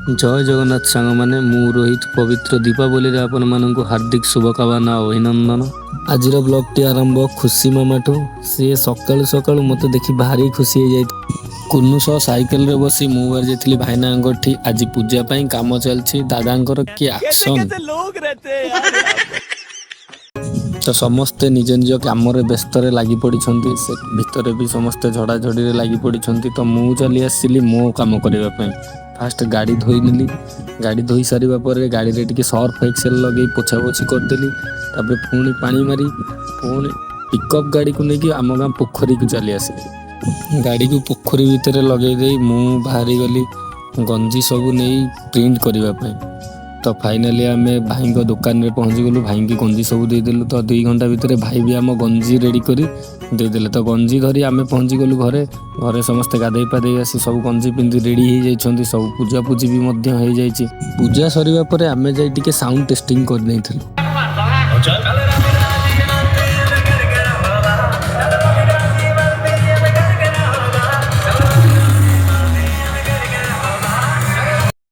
जय जगन्नाथ सांग मैंने मु रोहित पवित्र दीपावली रे आपण मानक हार्दिक शुभकामना अभिनंदन। आज ब्लॉग टी आरंभ खुशी मामाठू सी सकालू सकालू मत देखी भारी खुशी हो जाए। कुन्नू सह साइकेल रे बसी मु जाइली भाईना ठी आज पूजा पाई काम चलछि दादांकर कि एक्शन तो समस्ते निज निज काम व्यस्त लगी पड़ी से भितर भी समस्ते झड़ाझड़ी लगी पड़ी तो मु चली आसली मो काम करने फास्ट गाड़ी धोई नेली गाड़ी धोई सारिबा पर गाड़ी रे टिके सर्फ एक्सेल लगे पोछा पोछी करदेली तापर पुणी पानी मारी पुणी पिकअप गाड़ी को लेकिन आम गाँ पोखरी को चली आसली गाड़ी को पोखरी भितर लगे दे मु बाहरी गली गंजी सब नहीं प्रिंट करने तो फाइनाली आम भाई दुकान में पहुँची गलु भाई की गंजी सब देदेलु तो 2 घंटा भितर भाई भी आम गंजी रेडी कर देदेले तो गंजी धरी आम पहुँची गलु घरे घरे समस्ते गाधे पाधे आसी सब गंजी पिंधि रेडी हो जाइछन्ति सब पूजा पूजी भी मध्य हो जाइछि पूजा सरिबा परे आम जाई टिके साउंड टेस्टिंग कर नहीं थिलु।